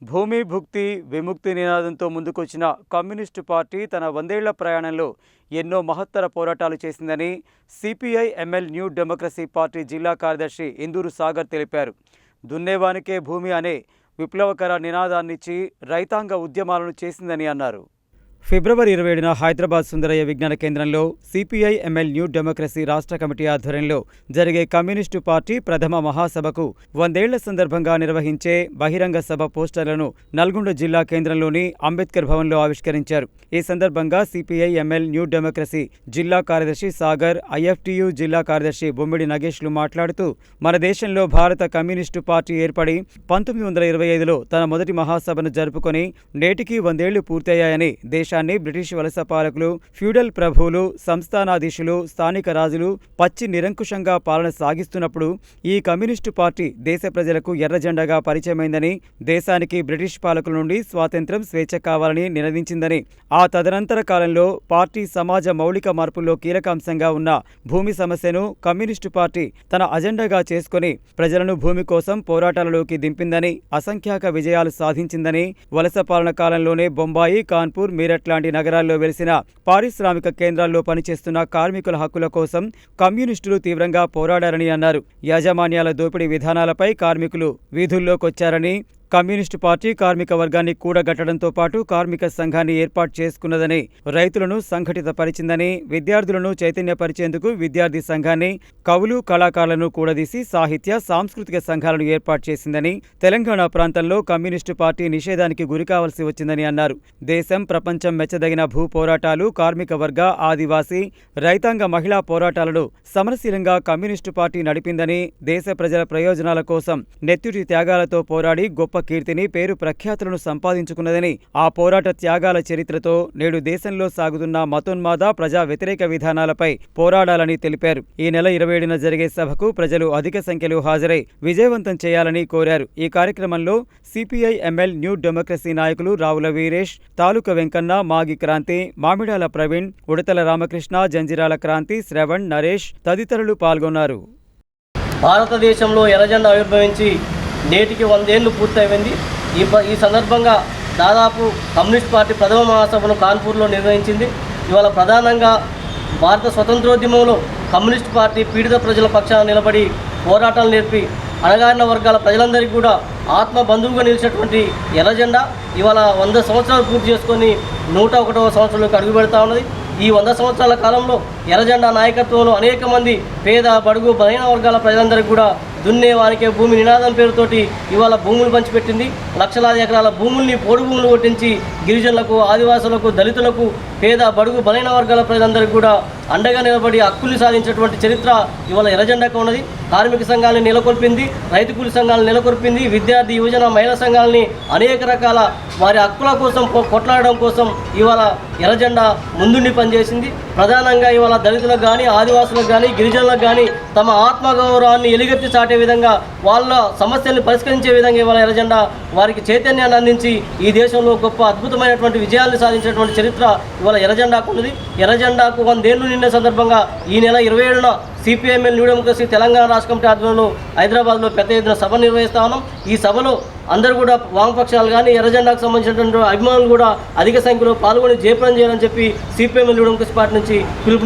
భూమి భుక్తి విముక్తి నినాదంతో ముందుకొచ్చిన కమ్యూనిస్టు పార్టీ తన 100 ఏళ్ల ప్రయాణంలో ఎన్నో మహత్తర పోరాటాలు చేసిందని CPI ML new democracy party జిల్లా కార్యదర్శి ఇందూరు సాగర్ తెలిపారు. దున్నేవానికే భూమి అనే విప్లవకర నినాదాన్నిచ్చి రైతాంగ ఉద్యమాలను చేసిందని అన్నారు. ఫిబ్రవరి 27న హైదరాబాద్ సుందరయ్య విజ్ఞాన కేంద్రంలో సిపిఐ ఎంఎల్ న్యూ డెమోక్రసీ రాష్ట్ర కమిటీ ఆధ్వర్యంలో జరిగే కమ్యూనిస్టు పార్టీ ప్రథమ మహాసభకు 100 ఏళ్ల సందర్భంగా నిర్వహించే బహిరంగ సభ పోస్టర్లను నల్గొండ జిల్లా కేంద్రంలోని అంబేద్కర్ భవన్లో ఆవిష్కరించారు. ఈ సందర్భంగా సిపిఐ ఎంఎల్ న్యూ డెమోక్రసీ జిల్లా కార్యదర్శి సాగర్, ఐఎఫ్టియు జిల్లా కార్యదర్శి బొమ్మిడి నగేష్లు మాట్లాడుతూ, మన దేశంలో భారత కమ్యూనిస్టు పార్టీ ఏర్పడి 1925లో తన మొదటి మహాసభను జరుపుకొని నేటికి 100 ఏళ్లు పూర్తయ్యాయని, దేశాన్ని బ్రిటిష్ వలస పాలకులు, ఫ్యూడల్ ప్రభువులు, సంస్థానాధీశులు, స్థానిక రాజులు పచ్చి నిరంకుశంగా పాలన సాగిస్తున్నప్పుడు ఈ కమ్యూనిస్టు పార్టీ దేశ ప్రజలకు ఎర్రజెండాగా పరిచయమైందని, దేశానికి బ్రిటిష్ పాలకుల నుండి స్వాతంత్ర్యం, స్వేచ్ఛ కావాలని నినదించిందని, ఆ తదనంతర కాలంలో పార్టీ సమాజ మౌలిక మార్పుల్లో కీలక అంశంగా ఉన్న భూమి సమస్యను కమ్యూనిస్టు పార్టీ తన అజెండాగా చేసుకుని ప్రజలను భూమి కోసం పోరాటాలలోకి దింపిందని, అసంఖ్యాక విజయాలు సాధించిందని, వలస పాలన కాలంలోనే బొంబాయి, కాన్పూర్, మీరట్ లాంటి నగరాల్లో వెలిసిన పారిశ్రామిక కేంద్రాల్లో పనిచేస్తున్న కార్మికుల హక్కుల కోసం కమ్యూనిస్టులు తీవ్రంగా పోరాడారని అన్నారు. యాజమాన్యాల దోపిడీ విధానాలపై కార్మికులు వీధుల్లోకొచ్చారని, కమ్యూనిస్టు పార్టీ కార్మిక వర్గాన్ని కూడగట్టడంతో పాటు కార్మిక సంఘాన్ని ఏర్పాటు చేసుకున్నదని, రైతులను సంఘటితపరిచిందని, విద్యార్థులను చైతన్యపరిచేందుకు విద్యార్థి సంఘాన్ని, కవులు, కళాకారులను కూడదీసి సాహిత్య, సాంస్కృతిక సంఘాలను ఏర్పాటు చేసిందని, తెలంగాణ ప్రాంతంలో కమ్యూనిస్టు పార్టీ నిషేధానికి గురికావలసి వచ్చిందని అన్నారు. దేశం, ప్రపంచం మెచ్చదగిన భూ పోరాటాలు, కార్మిక వర్గ, ఆదివాసీ, రైతాంగ, మహిళా పోరాటాలను సమరశీలంగా కమ్యూనిస్టు పార్టీ నడిపిందని, దేశ ప్రజల ప్రయోజనాల కోసం నెత్తుటి త్యాగాలతో పోరాడి గొప్ప కీర్తిని, పేరు ప్రఖ్యాతులను సంపాదించుకున్నదని, ఆ పోరాట త్యాగాల చరిత్రతో నేడు దేశంలో సాగుతున్న మతోన్మాద, ప్రజా వ్యతిరేక విధానాలపై పోరాడాలని తెలిపారు. ఈ నెల 27న జరిగే సభకు ప్రజలు అధిక సంఖ్యలో హాజరై విజయవంతం చేయాలని కోరారు. ఈ కార్యక్రమంలో సిపిఐ ఎంఎల్ న్యూ డెమోక్రసీ నాయకులు రావుల వీరేష్, తాలూక వెంకన్న, మాగి క్రాంతి, మామిడాల ప్రవీణ్, ఉడతల రామకృష్ణ, జంజిరాల క్రాంతి, శ్రవణ్, నరేష్ తదితరులు పాల్గొన్నారు. భారతదేశంలో ఎర్రజెండా ఆవిర్భవించి నేటికి 100 ఏళ్లు పూర్తయింది. ఈ సందర్భంగా దాదాపు కమ్యూనిస్ట్ పార్టీ ప్రథమ మహాసభను కాన్పూర్లో నిర్వహించింది. ఇవాళ ప్రధానంగా భారత స్వతంత్రోద్యమంలో కమ్యూనిస్ట్ పార్టీ పీడిత ప్రజల పక్షాన నిలబడి పోరాటాలు నేర్పి అణగారిన వర్గాల ప్రజలందరికీ కూడా ఆత్మ బంధువుగా నిలిచినటువంటి ఎర్రజెండా ఇవాళ 100 సంవత్సరాలు పూర్తి చేసుకొని 101వ సంవత్సరంలోకి అడుగు పెడతా ఉన్నది. ఈ 100 సంవత్సరాల కాలంలో ఎర్రజెండా నాయకత్వంలో అనేక మంది పేద, బడుగు, బలహీన వర్గాల ప్రజలందరికీ కూడా దున్నేవానికే భూమి నినాదం పేరుతోటి ఇవాళ భూములు పంచిపెట్టింది. లక్షలాది ఎకరాల భూముల్ని పోడు భూములు కొట్టించి గిరిజనులకు, ఆదివాసులకు, దళితులకు, పేద, బడుగు, బలహీన వర్గాల ప్రజలందరికీ కూడా అండగా నిలబడి హక్కులు సాధించేటువంటి చరిత్ర ఇవాళ ఎర్రజెండాకు ఉన్నది. కార్మిక సంఘాలను నెలకొల్పింది, రైతు కూలి సంఘాలను నెలకొల్పింది, విద్యార్థి, యువజన, మహిళా సంఘాలని అనేక రకాల వారి హక్కుల కోసం కొట్లాడడం కోసం ఇవాళ ఎర్రజెండా ముందుండి పనిచేసింది. ప్రధానంగా ఇవాళ దళితులకు కానీ, ఆదివాసులకు కానీ, గిరిజనులకు కానీ తమ ఆత్మగౌరవాన్ని ఎలుగెత్తి చాటే విధంగా, వాళ్ళ సమస్యలను పరిష్కరించే విధంగా ఇవాళ ఎర్రజెండా వారికి చైతన్యాన్ని అందించి ఈ దేశంలో గొప్ప అద్భుతమైనటువంటి విజయాలను సాధించినటువంటి చరిత్ర ఇవాళ ఎర్రజెండాకు ఉన్నది. ఎర్రజెండాకు 100 ఏళ్లు నిండిన సందర్భంగా ఈ నెల 27న సిపిఐఎంఎల్ న్యూ డెమోక్రసీ తెలంగాణ రాష్ట్ర కమిటీ ఆధ్వర్యంలో హైదరాబాద్లో పెద్ద ఎత్తున సభ నిర్వహిస్తా ఉన్నాం. ఈ సభలో అందరూ కూడా వామపక్షాలు కానీ, ఎర్రజెండాకు సంబంధించినటువంటి అభిమానులు కూడా అధిక సంఖ్యలో పాల్గొని జయప్రదం చేయాలని చెప్పి సిపిఐఎంఎల్ న్యూ డెమోక్రసీ పార్టీ నుంచి పిలుపుని